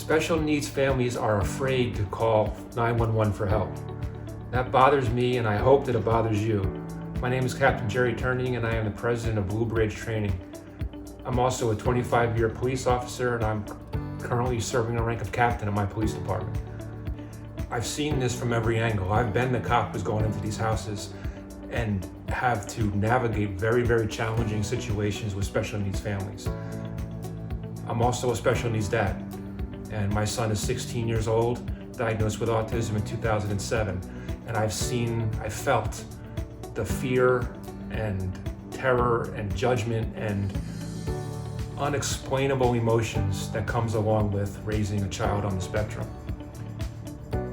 Special needs families are afraid to call 911 for help. That bothers me, and I hope that it bothers you. My name is Captain Gerald Turning, and I am the president of Blue Bridge Training. I'm also a 25-year police officer, and I'm currently serving the rank of captain in my police department. I've seen this from every angle. I've been the cop who's going into these houses and have to navigate very, very challenging situations with special needs families. I'm also a special needs dad, and my son is 16 years old, diagnosed with autism in 2007. And I felt the fear and terror and judgment and unexplainable emotions that comes along with raising a child on the spectrum.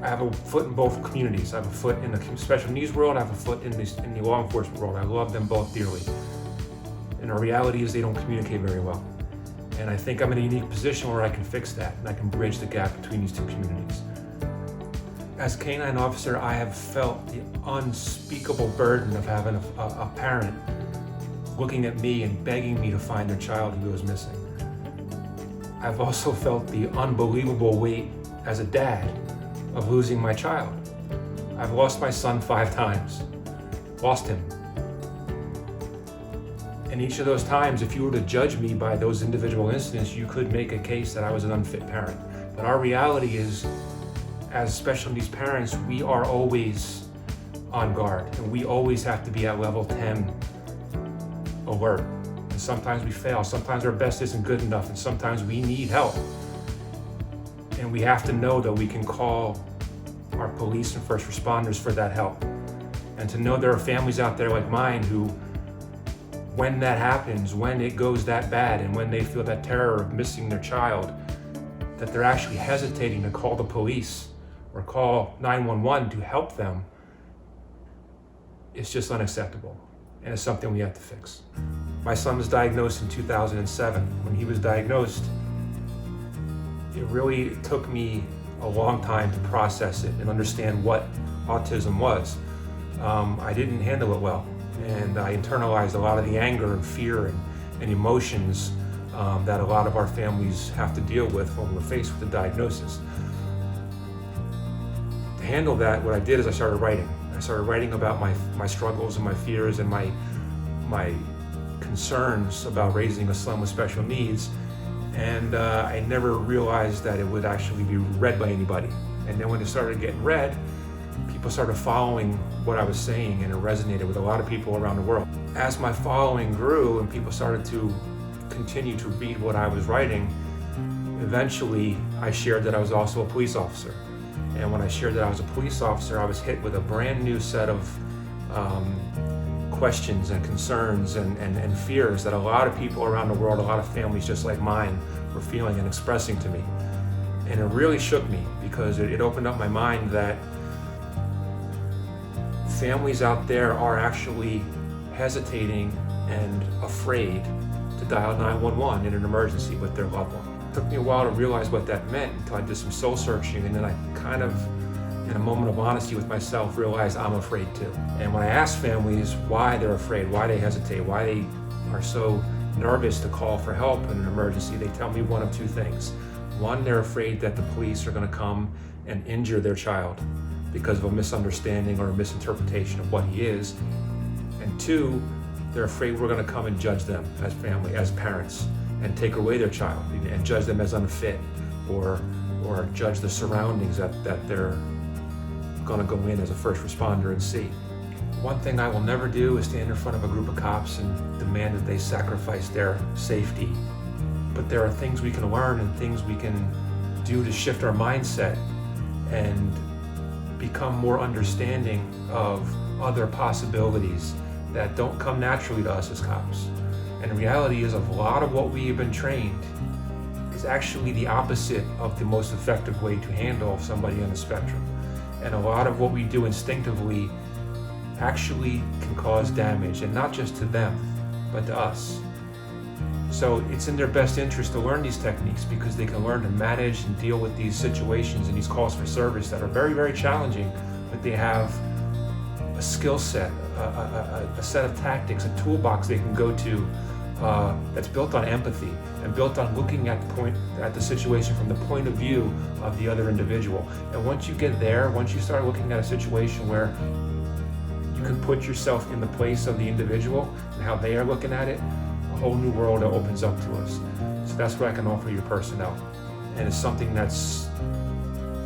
I have a foot in both communities. I have a foot in the special needs world, I have a foot in the law enforcement world. I love them both dearly. And the reality is they don't communicate very well. And I think I'm in a unique position where I can fix that and I can bridge the gap between these two communities. As a canine officer, I have felt the unspeakable burden of having a parent looking at me and begging me to find their child who goes missing. I've also felt the unbelievable weight as a dad of losing my child. I've lost my son 5 times, lost him. And each of those times, if you were to judge me by those individual incidents, you could make a case that I was an unfit parent. But our reality is, as special needs parents, we are always on guard, and we always have to be at level 10 alert. And sometimes we fail, sometimes our best isn't good enough, and sometimes we need help. And we have to know that we can call our police and first responders for that help. And to know there are families out there like mine who, when that happens, when it goes that bad, and when they feel that terror of missing their child, that they're actually hesitating to call the police or call 911 to help them, it's just unacceptable. And it's something we have to fix. My son was diagnosed in 2007. When he was diagnosed, it really took me a long time to process it and understand what autism was. I didn't handle it well, and I internalized a lot of the anger and fear and emotions that a lot of our families have to deal with when we're faced with the diagnosis. To handle that, what I did is I started writing. I started writing about my struggles and my fears and my concerns about raising a son with special needs. And I never realized that it would actually be read by anybody. And then when it started getting read, people started following what I was saying, and it resonated with a lot of people around the world. As my following grew and people started to continue to read what I was writing, eventually I shared that I was also a police officer. And when I shared that I was a police officer, I was hit with a brand new set of questions and concerns and fears that a lot of people around the world, a lot of families just like mine, were feeling and expressing to me. And it really shook me, because it opened up my mind that families out there are actually hesitating and afraid to dial 911 in an emergency with their loved one. It took me a while to realize what that meant until I did some soul searching, and then I kind of, in a moment of honesty with myself, realized I'm afraid too. And when I ask families why they're afraid, why they hesitate, why they are so nervous to call for help in an emergency, they tell me one of 2 things. One, they're afraid that the police are going to come and injure their child because of a misunderstanding or a misinterpretation of what he is. And 2, they're afraid we're going to come and judge them as family, as parents, and take away their child and judge them as unfit, or judge the surroundings that they're going to go in as a first responder and see. One thing I will never do is stand in front of a group of cops and demand that they sacrifice their safety. But there are things we can learn and things we can do to shift our mindset and become more understanding of other possibilities that don't come naturally to us as cops. And the reality is, a lot of what we have been trained is actually the opposite of the most effective way to handle somebody on the spectrum. And a lot of what we do instinctively actually can cause damage, and not just to them, but to us. So it's in their best interest to learn these techniques, because they can learn to manage and deal with these situations and these calls for service that are very, very challenging, but they have a skill set, a set of tactics, a toolbox they can go to that's built on empathy and built on looking at the situation from the point of view of the other individual. And once you get there, once you start looking at a situation where you can put yourself in the place of the individual and how they are looking at it, a whole new world opens up to us. So that's what I can offer your personnel. And it's something that's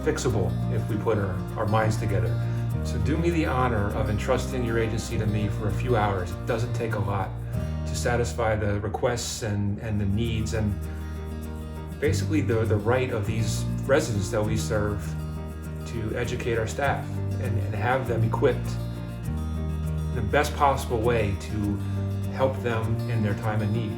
fixable if we put our minds together. So do me the honor of entrusting your agency to me for a few hours. It doesn't take a lot to satisfy the requests and the needs and basically the right of these residents that we serve to educate our staff and have them equipped in the best possible way to help them in their time of need.